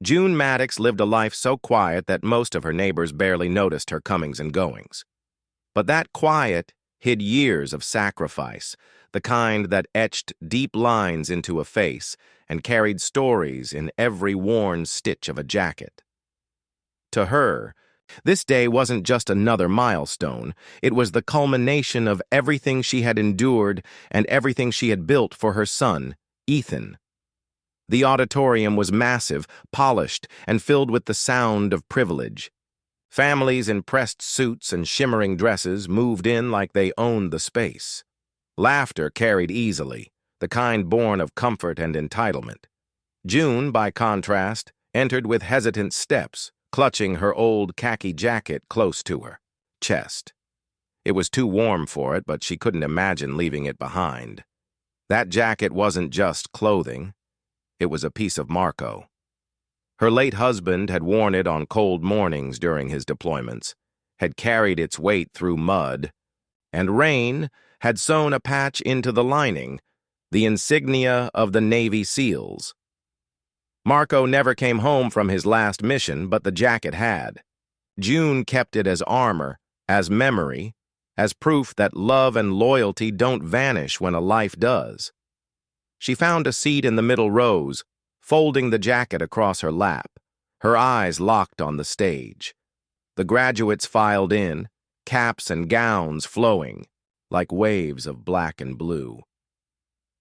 June Maddox lived a life so quiet that most of her neighbors barely noticed her comings and goings. But that quiet hid years of sacrifice, the kind that etched deep lines into a face and carried stories in every worn stitch of a jacket. To her, this day wasn't just another milestone, it was the culmination of everything she had endured and everything she had built for her son, Ethan. The auditorium was massive, polished, and filled with the sound of privilege. Families in pressed suits and shimmering dresses moved in like they owned the space. Laughter carried easily, the kind born of comfort and entitlement. June, by contrast, entered with hesitant steps, clutching her old khaki jacket close to her chest. It was too warm for it, but she couldn't imagine leaving it behind. That jacket wasn't just clothing. It was a piece of Marco. Her late husband had worn it on cold mornings during his deployments, had carried its weight through mud, and rain had sewn a patch into the lining, the insignia of the Navy SEALs. Marco never came home from his last mission, but the jacket had. June kept it as armor, as memory, as proof that love and loyalty don't vanish when a life does. She found a seat in the middle rows, folding the jacket across her lap, her eyes locked on the stage. The graduates filed in, caps and gowns flowing, like waves of black and blue.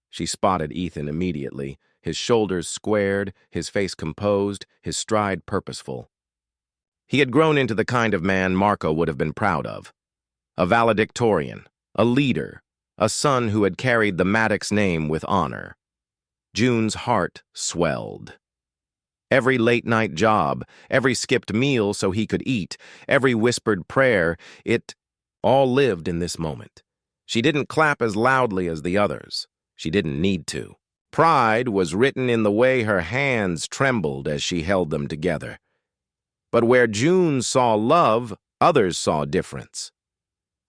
She spotted Ethan immediately, his shoulders squared, his face composed, his stride purposeful. He had grown into the kind of man Marco would have been proud of. A valedictorian, a leader, a son who had carried the Maddox name with honor. June's heart swelled. Every late-night job, every skipped meal so he could eat, every whispered prayer, it all lived in this moment. She didn't clap as loudly as the others. She didn't need to. Pride was written in the way her hands trembled as she held them together. But where June saw love, others saw difference.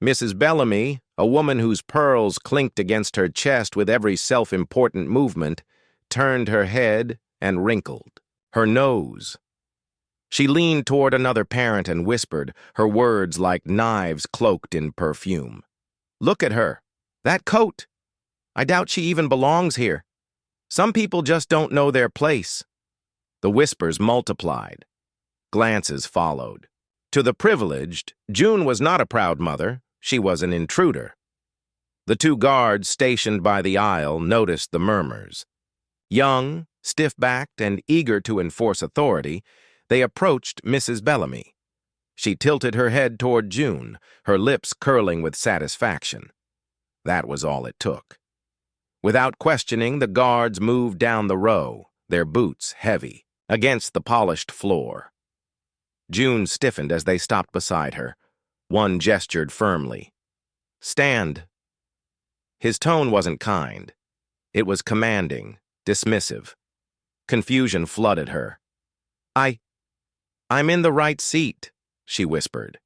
Mrs. Bellamy, a woman whose pearls clinked against her chest with every self-important movement, turned her head and wrinkled her nose. She leaned toward another parent and whispered, her words like knives cloaked in perfume. "Look at her. That coat. I doubt she even belongs here. Some people just don't know their place." The whispers multiplied. Glances followed. To the privileged, June was not a proud mother. She was an intruder. The two guards stationed by the aisle noticed the murmurs. Young, stiff-backed, and eager to enforce authority, they approached Mrs. Bellamy. She tilted her head toward June, her lips curling with satisfaction. That was all it took. Without questioning, the guards moved down the row, their boots heavy, against the polished floor. June stiffened as they stopped beside her. One gestured firmly. "Stand." His tone wasn't kind. It was commanding, dismissive. Confusion flooded her. I'm in the right seat," she whispered.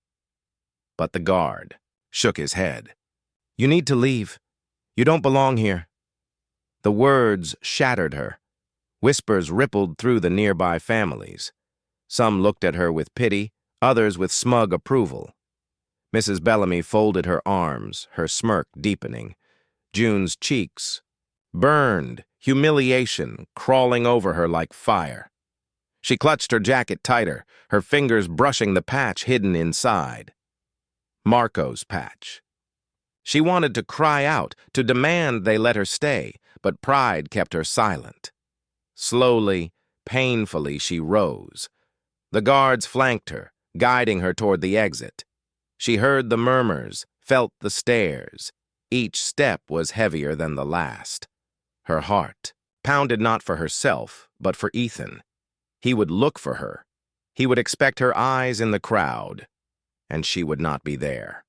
But the guard shook his head. "You need to leave. You don't belong here." The words shattered her. Whispers rippled through the nearby families. Some looked at her with pity, others with smug approval. Mrs. Bellamy folded her arms, her smirk deepening. June's cheeks burned, humiliation crawling over her like fire. She clutched her jacket tighter, her fingers brushing the patch hidden inside. Marco's patch. She wanted to cry out, to demand they let her stay, but pride kept her silent. Slowly, painfully, she rose. The guards flanked her, guiding her toward the exit. She heard the murmurs, felt the stares. Each step was heavier than the last. Her heart pounded not for herself, but for Ethan. He would look for her. He would expect her eyes in the crowd, and she would not be there.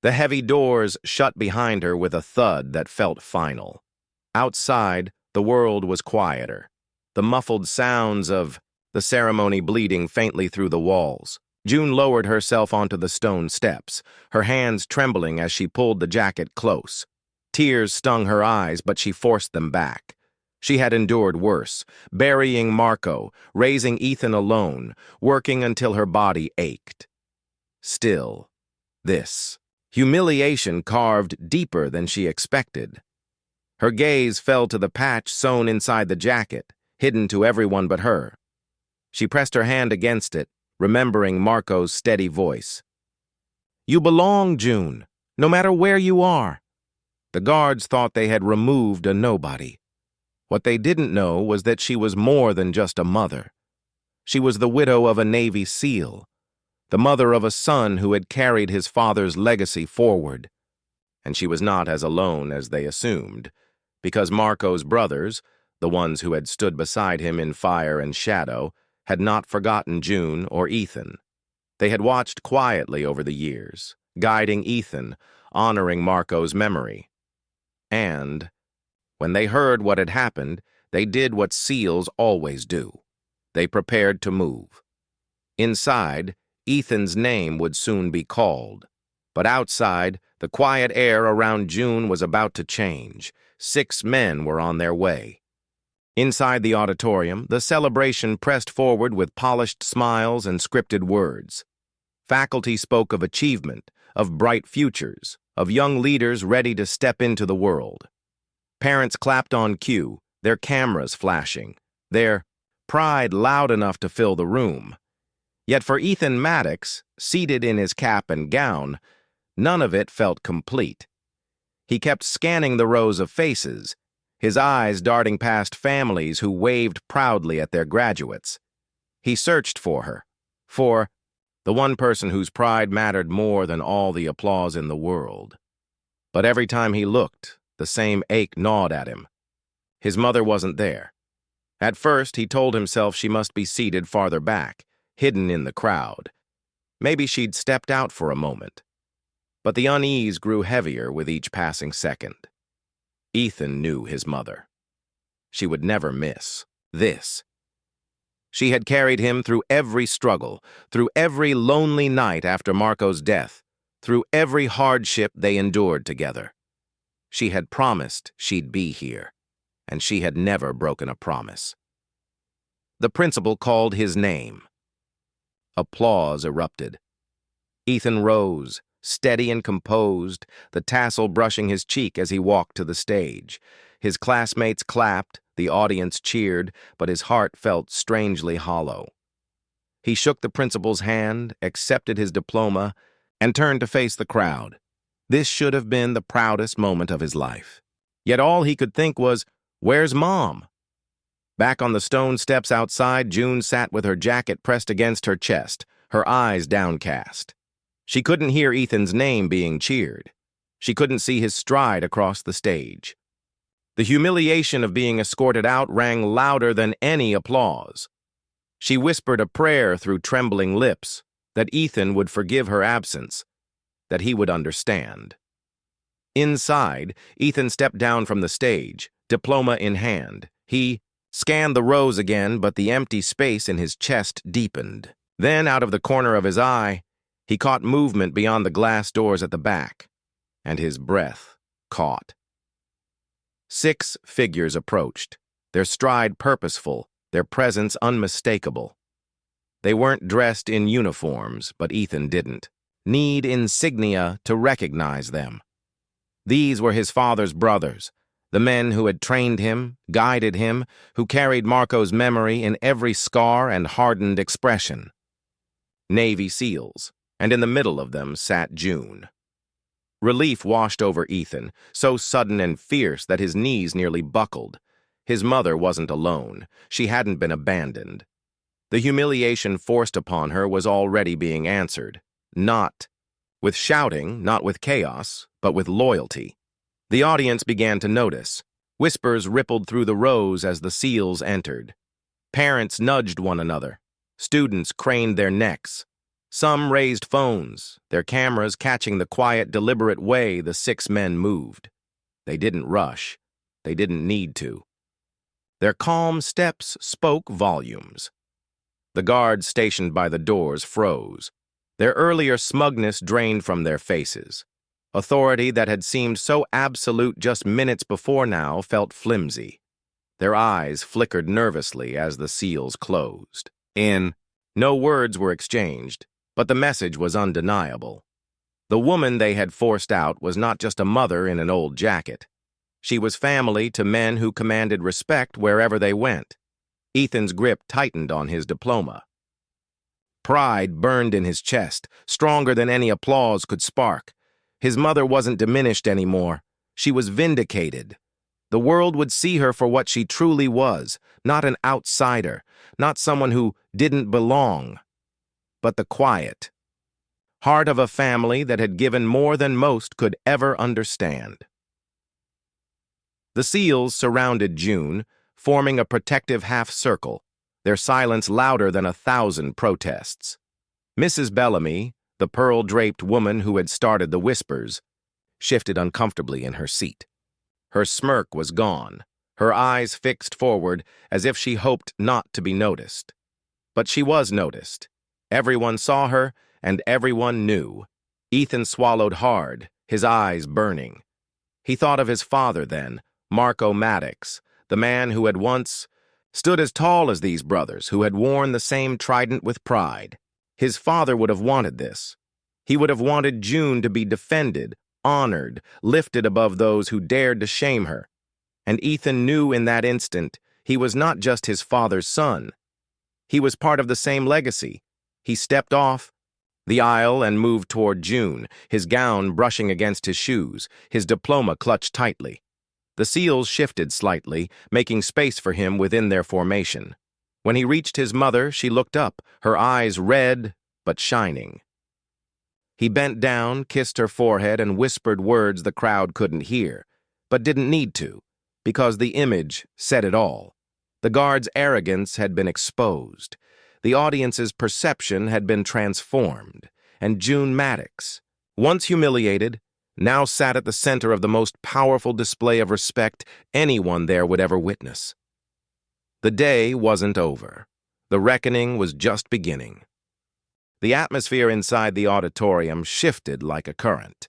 The heavy doors shut behind her with a thud that felt final. Outside, the world was quieter. The muffled sounds of the ceremony bleeding faintly through the walls. June lowered herself onto the stone steps, her hands trembling as she pulled the jacket close. Tears stung her eyes, but she forced them back. She had endured worse, burying Marco, raising Ethan alone, working until her body ached. Still, this humiliation carved deeper than she expected. Her gaze fell to the patch sewn inside the jacket, hidden to everyone but her. She pressed her hand against it, remembering Marco's steady voice. "You belong, June, no matter where you are." The guards thought they had removed a nobody. What they didn't know was that she was more than just a mother. She was the widow of a Navy SEAL, the mother of a son who had carried his father's legacy forward. And she was not as alone as they assumed, because Marco's brothers, the ones who had stood beside him in fire and shadow, had not forgotten June or Ethan. They had watched quietly over the years, guiding Ethan, honoring Marco's memory. And when they heard what had happened, they did what SEALs always do. They prepared to move. Inside, Ethan's name would soon be called. But outside, the quiet air around June was about to change. 6 men were on their way. Inside the auditorium, the celebration pressed forward with polished smiles and scripted words. Faculty spoke of achievement, of bright futures, of young leaders ready to step into the world. Parents clapped on cue, their cameras flashing, their pride loud enough to fill the room. Yet for Ethan Maddox, seated in his cap and gown, none of it felt complete. He kept scanning the rows of faces, his eyes darting past families who waved proudly at their graduates. He searched for her, for the one person whose pride mattered more than all the applause in the world. But every time he looked, the same ache gnawed at him. His mother wasn't there. At first, he told himself she must be seated farther back, hidden in the crowd. Maybe she'd stepped out for a moment. But the unease grew heavier with each passing second. Ethan knew his mother. She would never miss this. She had carried him through every struggle, through every lonely night after Marco's death, through every hardship they endured together. She had promised she'd be here, and she had never broken a promise. The principal called his name. Applause erupted. Ethan rose, steady and composed, the tassel brushing his cheek as he walked to the stage. His classmates clapped, the audience cheered, but his heart felt strangely hollow. He shook the principal's hand, accepted his diploma, and turned to face the crowd. This should have been the proudest moment of his life. Yet all he could think was, "Where's Mom?" Back on the stone steps outside, June sat with her jacket pressed against her chest, her eyes downcast. She couldn't hear Ethan's name being cheered. She couldn't see his stride across the stage. The humiliation of being escorted out rang louder than any applause. She whispered a prayer through trembling lips, that Ethan would forgive her absence, that he would understand. Inside, Ethan stepped down from the stage, diploma in hand. He scanned the rows again, but the empty space in his chest deepened. Then, out of the corner of his eye, he caught movement beyond the glass doors at the back, and his breath caught. 6 figures approached, their stride purposeful, their presence unmistakable. They weren't dressed in uniforms, but Ethan didn't need insignia to recognize them. These were his father's brothers, the men who had trained him, guided him, who carried Marco's memory in every scar and hardened expression. Navy SEALs, and in the middle of them sat June. Relief washed over Ethan, so sudden and fierce that his knees nearly buckled. His mother wasn't alone. She hadn't been abandoned. The humiliation forced upon her was already being answered. Not with shouting, not with chaos, but with loyalty. The audience began to notice. Whispers rippled through the rows as the SEALs entered. Parents nudged one another. Students craned their necks. Some raised phones, their cameras catching the quiet, deliberate way the 6 men moved. They didn't rush. They didn't need to. Their calm steps spoke volumes. The guards stationed by the doors froze. Their earlier smugness drained from their faces. Authority that had seemed so absolute just minutes before now felt flimsy. Their eyes flickered nervously as the seals closed. No words were exchanged, but the message was undeniable. The woman they had forced out was not just a mother in an old jacket. She was family to men who commanded respect wherever they went. Ethan's grip tightened on his diploma. Pride burned in his chest, stronger than any applause could spark. His mother wasn't diminished anymore. She was vindicated. The world would see her for what she truly was, not an outsider, not someone who didn't belong, but the quiet heart of a family that had given more than most could ever understand. The seals surrounded June, forming a protective half-circle, their silence louder than 1,000 protests. Mrs. Bellamy, the pearl-draped woman who had started the whispers, shifted uncomfortably in her seat. Her smirk was gone, her eyes fixed forward as if she hoped not to be noticed. But she was noticed. Everyone saw her, and everyone knew. Ethan swallowed hard, his eyes burning. He thought of his father then, Marco Maddox, the man who had once stood as tall as these brothers, who had worn the same trident with pride. His father would have wanted this. He would have wanted June to be defended, honored, lifted above those who dared to shame her. And Ethan knew in that instant he was not just his father's son. He was part of the same legacy. He stepped off the aisle and moved toward June, his gown brushing against his shoes, his diploma clutched tightly. The seals shifted slightly, making space for him within their formation. When he reached his mother, she looked up, her eyes red but shining. He bent down, kissed her forehead, and whispered words the crowd couldn't hear, but didn't need to, because the image said it all. The guard's arrogance had been exposed. The audience's perception had been transformed, and June Maddox, once humiliated, now sat at the center of the most powerful display of respect anyone there would ever witness. The day wasn't over. The reckoning was just beginning. The atmosphere inside the auditorium shifted like a current.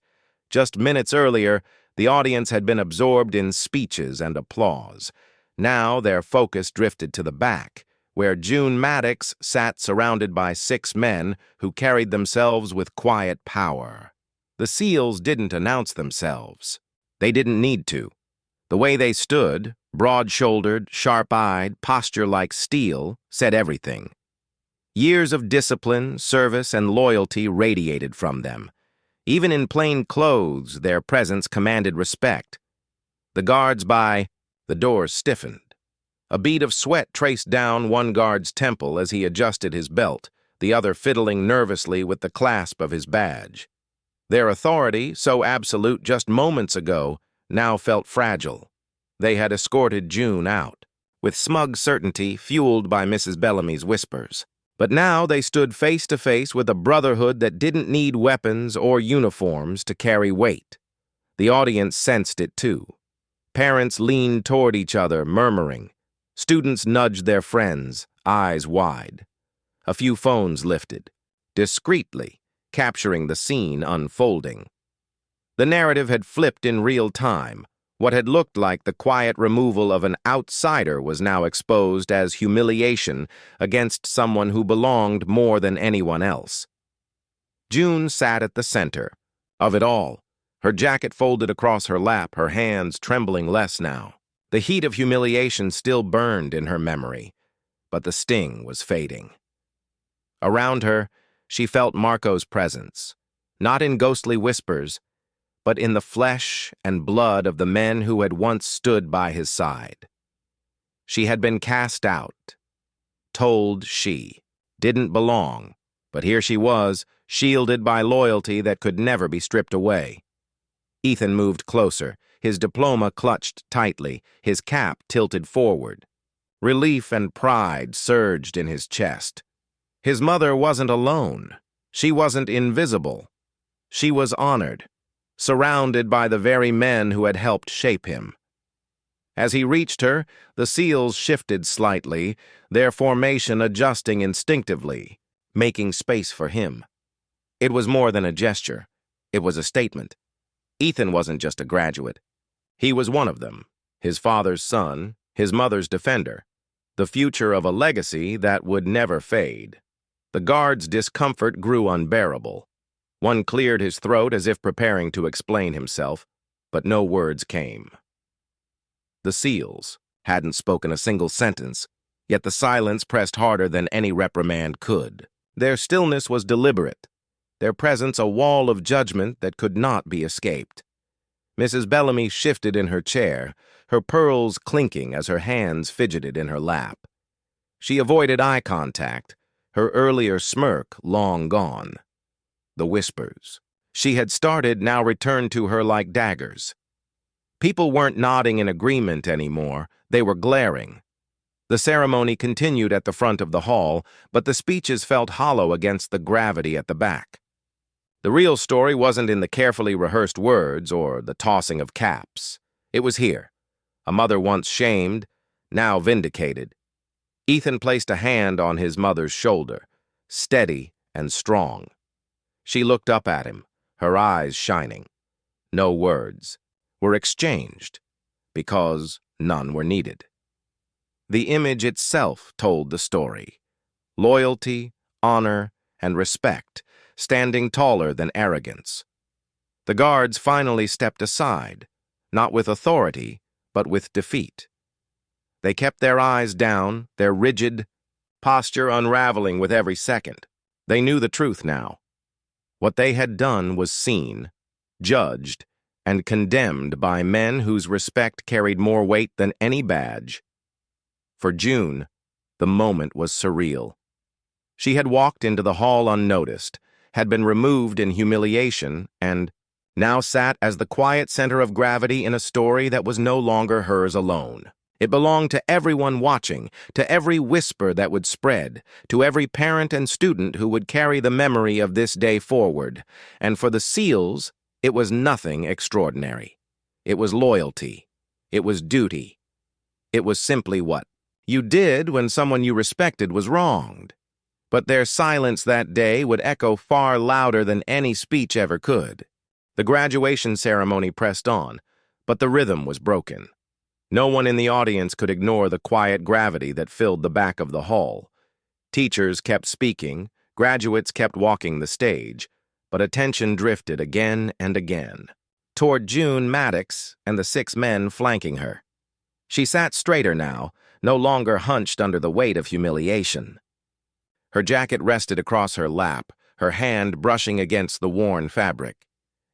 Just minutes earlier, the audience had been absorbed in speeches and applause. Now their focus drifted to the back, where June Maddox sat surrounded by 6 men who carried themselves with quiet power. The seals didn't announce themselves. They didn't need to. The way they stood, broad-shouldered, sharp-eyed, posture like steel, said everything. Years of discipline, service, and loyalty radiated from them. Even in plain clothes, their presence commanded respect. The guards by the doors stiffened. A bead of sweat traced down one guard's temple as he adjusted his belt, the other fiddling nervously with the clasp of his badge. Their authority, so absolute just moments ago, now felt fragile. They had escorted June out, with smug certainty fueled by Mrs. Bellamy's whispers. But now they stood face to face with a brotherhood that didn't need weapons or uniforms to carry weight. The audience sensed it too. Parents leaned toward each other, murmuring. Students nudged their friends, eyes wide. A few phones lifted, discreetly, capturing the scene unfolding. The narrative had flipped in real time. What had looked like the quiet removal of an outsider was now exposed as humiliation against someone who belonged more than anyone else. June sat at the center of it all, her jacket folded across her lap, her hands trembling less now. The heat of humiliation still burned in her memory, but the sting was fading. Around her, she felt Marco's presence, not in ghostly whispers, but in the flesh and blood of the men who had once stood by his side. She had been cast out, told she didn't belong, but here she was, shielded by loyalty that could never be stripped away. Ethan moved closer, his diploma clutched tightly, his cap tilted forward. Relief and pride surged in his chest. His mother wasn't alone. She wasn't invisible. She was honored, surrounded by the very men who had helped shape him. As he reached her, the seals shifted slightly, their formation adjusting instinctively, making space for him. It was more than a gesture. It was a statement. Ethan wasn't just a graduate. He was one of them, his father's son, his mother's defender, the future of a legacy that would never fade. The guard's discomfort grew unbearable. One cleared his throat as if preparing to explain himself, but no words came. The SEALs hadn't spoken a single sentence, yet the silence pressed harder than any reprimand could. Their stillness was deliberate, their presence a wall of judgment that could not be escaped. Mrs. Bellamy shifted in her chair, her pearls clinking as her hands fidgeted in her lap. She avoided eye contact, her earlier smirk long gone. The whispers she had started now returned to her like daggers. People weren't nodding in agreement anymore, they were glaring. The ceremony continued at the front of the hall, but the speeches felt hollow against the gravity at the back. The real story wasn't in the carefully rehearsed words or the tossing of caps. It was here. A mother once shamed, now vindicated. Ethan placed a hand on his mother's shoulder, steady and strong. She looked up at him, her eyes shining. No words were exchanged, because none were needed. The image itself told the story. Loyalty, honor, and respect, standing taller than arrogance. The guards finally stepped aside, not with authority, but with defeat. They kept their eyes down, their rigid posture unraveling with every second. They knew the truth now. What they had done was seen, judged, and condemned by men whose respect carried more weight than any badge. For June, the moment was surreal. She had walked into the hall unnoticed, had been removed in humiliation, and now sat as the quiet center of gravity in a story that was no longer hers alone. It belonged to everyone watching, to every whisper that would spread, to every parent and student who would carry the memory of this day forward. And for the SEALs, it was nothing extraordinary. It was loyalty. It was duty. It was simply what you did when someone you respected was wronged. But their silence that day would echo far louder than any speech ever could. The graduation ceremony pressed on, but the rhythm was broken. No one in the audience could ignore the quiet gravity that filled the back of the hall. Teachers kept speaking, graduates kept walking the stage, but attention drifted again and again toward June Maddox and the 6 men flanking her. She sat straighter now, no longer hunched under the weight of humiliation. Her jacket rested across her lap, her hand brushing against the worn fabric.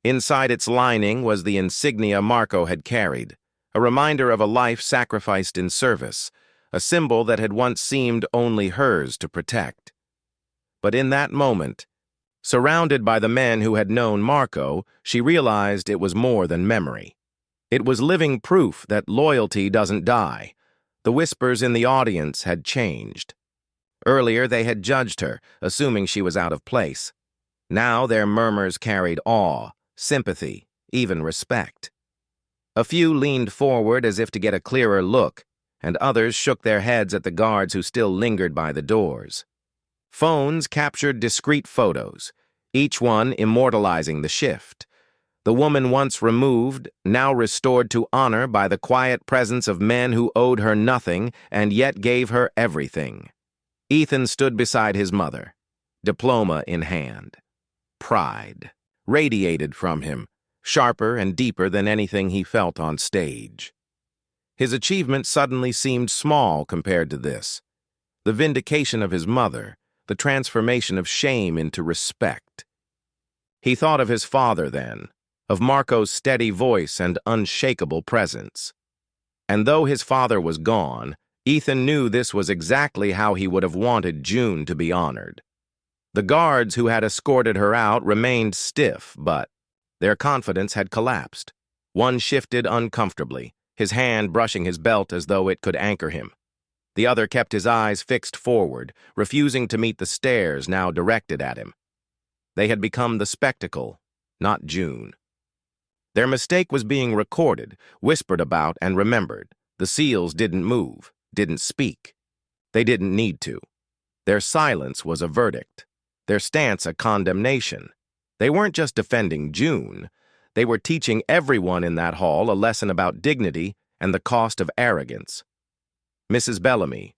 Inside its lining was the insignia Marco had carried, a reminder of a life sacrificed in service, a symbol that had once seemed only hers to protect. But in that moment, surrounded by the men who had known Marco, she realized it was more than memory. It was living proof that loyalty doesn't die. The whispers in the audience had changed. Earlier they had judged her, assuming she was out of place. Now their murmurs carried awe, sympathy, even respect. A few leaned forward as if to get a clearer look, and others shook their heads at the guards who still lingered by the doors. Phones captured discreet photos, each one immortalizing the shift. The woman once removed, now restored to honor by the quiet presence of men who owed her nothing and yet gave her everything. Ethan stood beside his mother, diploma in hand. Pride radiated from him, sharper and deeper than anything he felt on stage. His achievement suddenly seemed small compared to this. The vindication of his mother, the transformation of shame into respect. He thought of his father then, of Marco's steady voice and unshakable presence. And though his father was gone, Ethan knew this was exactly how he would have wanted June to be honored. The guards who had escorted her out remained stiff, but their confidence had collapsed. One shifted uncomfortably, his hand brushing his belt as though it could anchor him. The other kept his eyes fixed forward, refusing to meet the stares now directed at him. They had become the spectacle, not June. Their mistake was being recorded, whispered about, and remembered. The SEALs didn't move, didn't speak. They didn't need to. Their silence was a verdict, their stance a condemnation. They weren't just defending June. They were teaching everyone in that hall a lesson about dignity and the cost of arrogance. Mrs. Bellamy,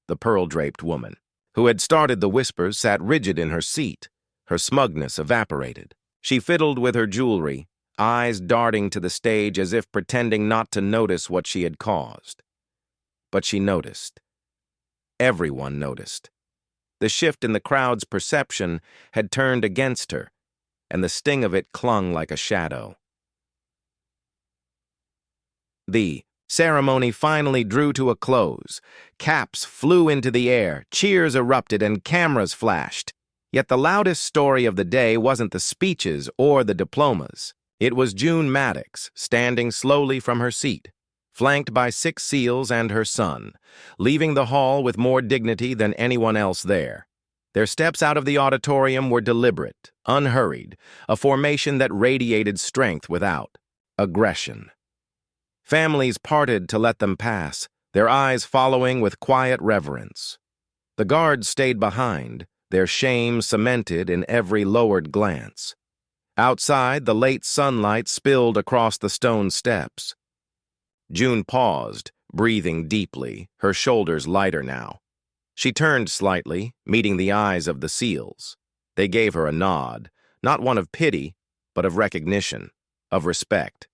the pearl-draped woman, who had started the whispers, sat rigid in her seat, her smugness evaporated. She fiddled with her jewelry, eyes darting to the stage as if pretending not to notice what she had caused. But she noticed. Everyone noticed. The shift in the crowd's perception had turned against her, and the sting of it clung like a shadow. The ceremony finally drew to a close. Caps flew into the air, cheers erupted, and cameras flashed. Yet the loudest story of the day wasn't the speeches or the diplomas. It was June Maddox, standing slowly from her seat, flanked by 6 SEALs and her son, leaving the hall with more dignity than anyone else there. Their steps out of the auditorium were deliberate, unhurried, a formation that radiated strength without aggression. Families parted to let them pass, their eyes following with quiet reverence. The guards stayed behind, their shame cemented in every lowered glance. Outside, the late sunlight spilled across the stone steps. June paused, breathing deeply, her shoulders lighter now. She turned slightly, meeting the eyes of the SEALs. They gave her a nod, not one of pity, but of recognition, of respect.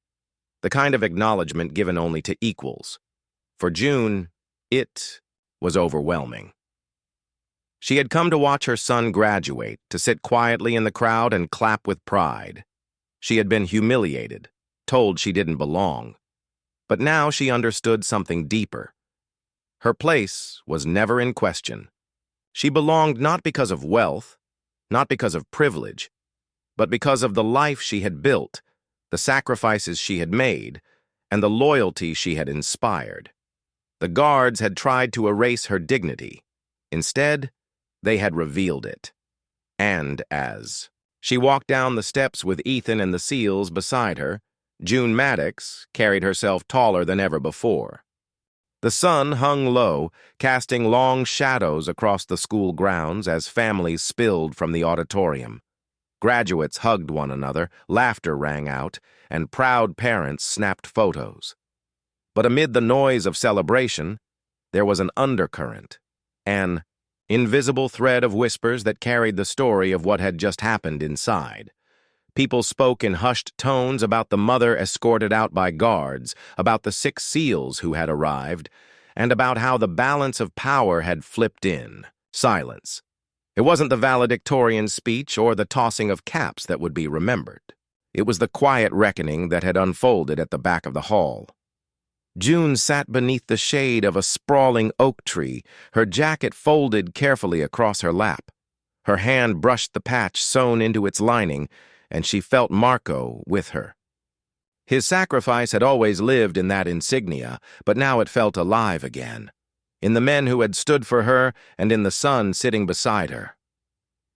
The kind of acknowledgement given only to equals. For June, it was overwhelming. She had come to watch her son graduate, to sit quietly in the crowd and clap with pride. She had been humiliated, told she didn't belong. But now she understood something deeper. Her place was never in question. She belonged not because of wealth, not because of privilege, but because of the life she had built, the sacrifices she had made, and the loyalty she had inspired. The guards had tried to erase her dignity. Instead, they had revealed it. And as she walked down the steps with Ethan and the SEALs beside her, June Maddox carried herself taller than ever before. The sun hung low, casting long shadows across the school grounds as families spilled from the auditorium. Graduates hugged one another, laughter rang out, and proud parents snapped photos. But amid the noise of celebration, there was an undercurrent, an invisible thread of whispers that carried the story of what had just happened inside. People spoke in hushed tones about the mother escorted out by guards, about the 6 SEALs who had arrived, and about how the balance of power had flipped in. Silence. It wasn't the valedictorian speech or the tossing of caps that would be remembered. It was the quiet reckoning that had unfolded at the back of the hall. June sat beneath the shade of a sprawling oak tree, her jacket folded carefully across her lap. Her hand brushed the patch sewn into its lining, and she felt Marco with her. His sacrifice had always lived in that insignia, but now it felt alive again, in the men who had stood for her and in the son sitting beside her.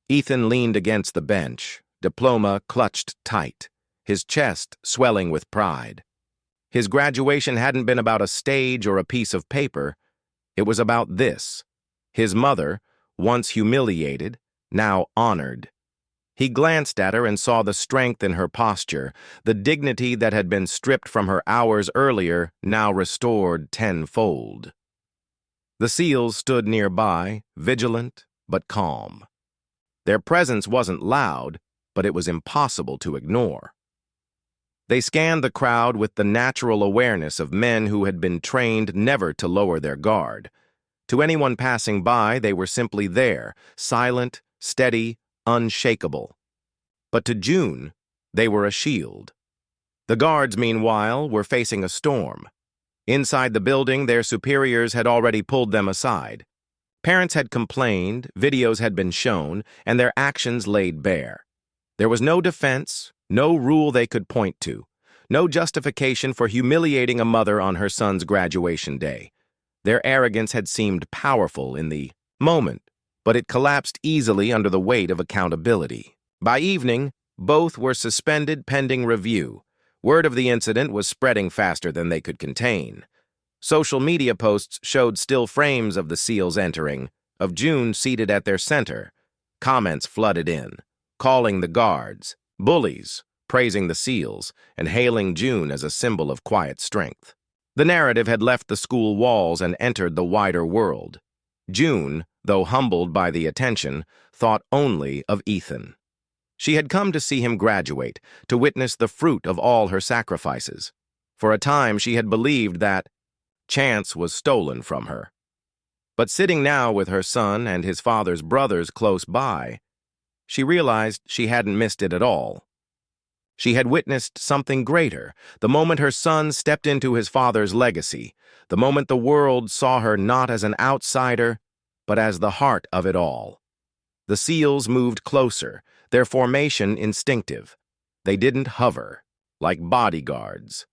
Ethan leaned against the bench, diploma clutched tight, his chest swelling with pride. His graduation hadn't been about a stage or a piece of paper. It was about this. His mother, once humiliated, now honored. He glanced at her and saw the strength in her posture, the dignity that had been stripped from her hours earlier, now restored tenfold. The SEALs stood nearby, vigilant but calm. Their presence wasn't loud, but it was impossible to ignore. They scanned the crowd with the natural awareness of men who had been trained never to lower their guard. To anyone passing by, they were simply there, silent, steady, unshakable. But to June, they were a shield. The guards, meanwhile, were facing a storm. Inside the building, their superiors had already pulled them aside. Parents had complained, videos had been shown, and their actions laid bare. There was no defense, no rule they could point to, no justification for humiliating a mother on her son's graduation day. Their arrogance had seemed powerful in the moment, but it collapsed easily under the weight of accountability. By evening, both were suspended pending review. Word of the incident was spreading faster than they could contain. Social media posts showed still frames of the SEALs entering, of June seated at their center. Comments flooded in, calling the guards bullies, praising the SEALs, and hailing June as a symbol of quiet strength. The narrative had left the school walls and entered the wider world. June, though humbled by the attention, thought only of Ethan. She had come to see him graduate, to witness the fruit of all her sacrifices. For a time she had believed that chance was stolen from her. But sitting now with her son and his father's brothers close by, she realized she hadn't missed it at all. She had witnessed something greater, the moment her son stepped into his father's legacy, the moment the world saw her not as an outsider, but as the heart of it all. The seals moved closer, their formation instinctive. They didn't hover, like bodyguards.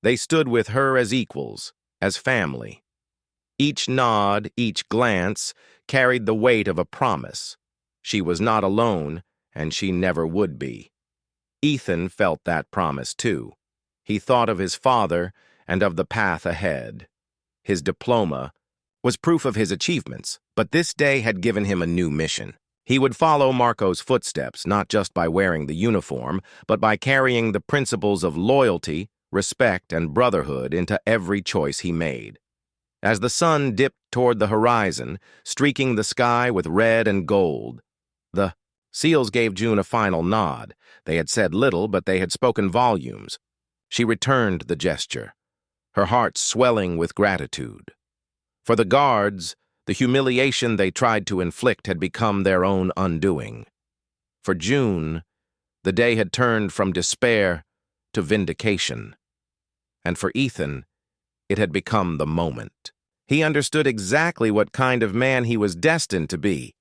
They stood with her as equals, as family. Each nod, each glance, carried the weight of a promise. She was not alone, and she never would be. Ethan felt that promise too. He thought of his father and of the path ahead. His diploma was proof of his achievements, but this day had given him a new mission. He would follow Marco's footsteps, not just by wearing the uniform, but by carrying the principles of loyalty, respect, and brotherhood into every choice he made. As the sun dipped toward the horizon, streaking the sky with red and gold, the seals gave June a final nod. They had said little, but they had spoken volumes. She returned the gesture, her heart swelling with gratitude. For the guards, the humiliation they tried to inflict had become their own undoing. For June, the day had turned from despair to vindication. And for Ethan, it had become the moment. He understood exactly what kind of man he was destined to be.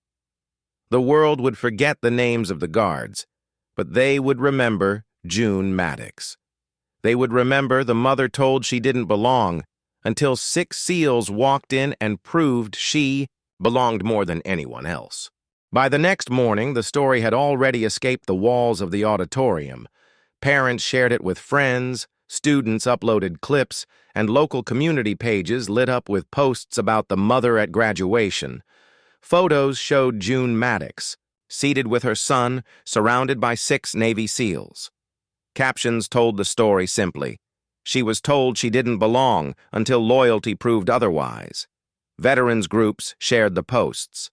The world would forget the names of the guards, but they would remember June Maddox. They would remember the mother told she didn't belong until 6 seals walked in and proved she belonged more than anyone else. By the next morning, the story had already escaped the walls of the auditorium. Parents shared it with friends, students uploaded clips, and local community pages lit up with posts about the mother at graduation. Photos showed June Maddox, seated with her son, surrounded by 6 Navy SEALs. Captions told the story simply. She was told she didn't belong until loyalty proved otherwise. Veterans groups shared the posts.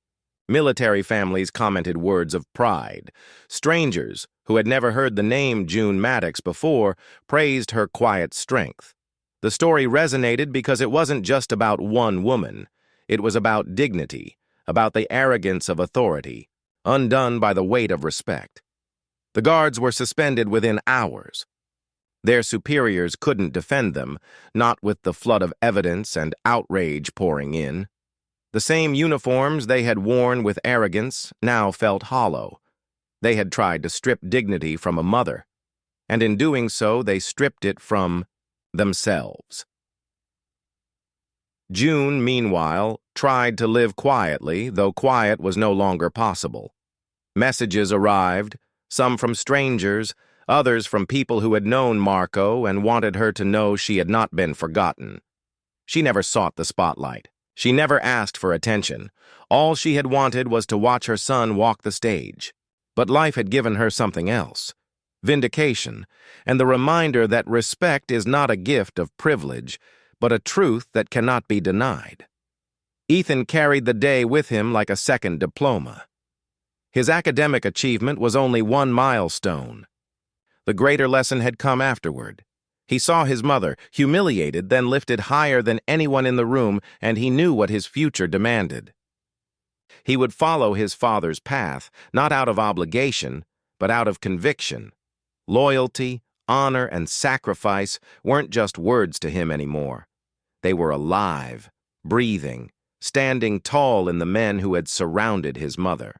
Military families commented words of pride. Strangers, who had never heard the name June Maddox before, praised her quiet strength. The story resonated because it wasn't just about one woman. It was about dignity, about the arrogance of authority, undone by the weight of respect. The guards were suspended within hours. Their superiors couldn't defend them, not with the flood of evidence and outrage pouring in. The same uniforms they had worn with arrogance now felt hollow. They had tried to strip dignity from a mother, and in doing so they stripped it from themselves. June, meanwhile, tried to live quietly, though quiet was no longer possible. Messages arrived, some from strangers, others from people who had known Marco and wanted her to know she had not been forgotten. She never sought the spotlight. She never asked for attention. All she had wanted was to watch her son walk the stage. But life had given her something else: vindication, and the reminder that respect is not a gift of privilege, but a truth that cannot be denied. Ethan carried the day with him like a second diploma. His academic achievement was only one milestone. The greater lesson had come afterward. He saw his mother, humiliated, then lifted higher than anyone in the room, and he knew what his future demanded. He would follow his father's path, not out of obligation, but out of conviction. Loyalty, honor, and sacrifice weren't just words to him anymore. They were alive, breathing, standing tall in the men who had surrounded his mother.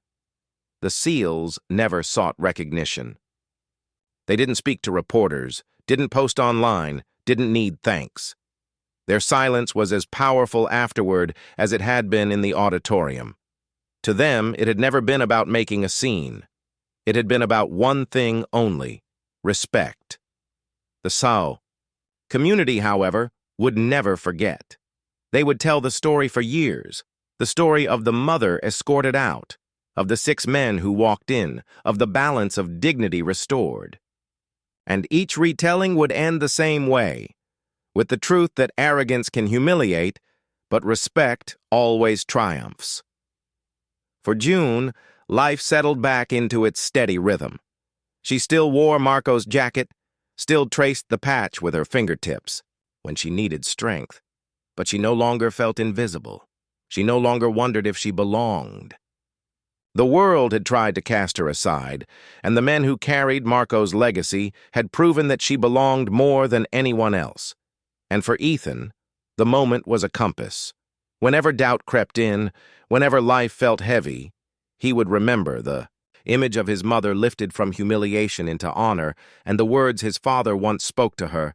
The SEALs never sought recognition. They didn't speak to reporters, didn't post online, didn't need thanks. Their silence was as powerful afterward as it had been in the auditorium. To them, it had never been about making a scene. It had been about one thing only: respect. The SAO community, however, would never forget. They would tell the story for years, the story of the mother escorted out, of the 6 men who walked in, of the balance of dignity restored. And each retelling would end the same way, with the truth that arrogance can humiliate, but respect always triumphs. For June, life settled back into its steady rhythm. She still wore Marco's jacket, still traced the patch with her fingertips when she needed strength, but she no longer felt invisible. She no longer wondered if she belonged. The world had tried to cast her aside, and the men who carried Marco's legacy had proven that she belonged more than anyone else. And for Ethan, the moment was a compass. Whenever doubt crept in, whenever life felt heavy, he would remember the image of his mother lifted from humiliation into honor, and the words his father once spoke to her,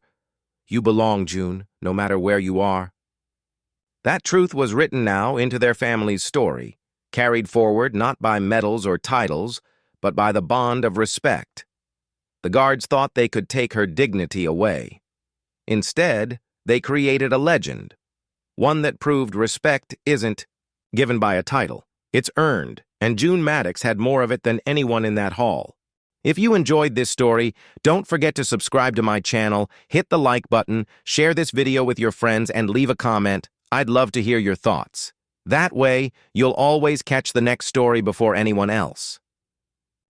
"You belong, June, no matter where you are." That truth was written now into their family's story, carried forward not by medals or titles, but by the bond of respect. The guards thought they could take her dignity away. Instead, they created a legend, one that proved respect isn't given by a title. It's earned, and June Maddox had more of it than anyone in that hall. If you enjoyed this story, don't forget to subscribe to my channel, hit the like button, share this video with your friends, and leave a comment. I'd love to hear your thoughts. That way, you'll always catch the next story before anyone else.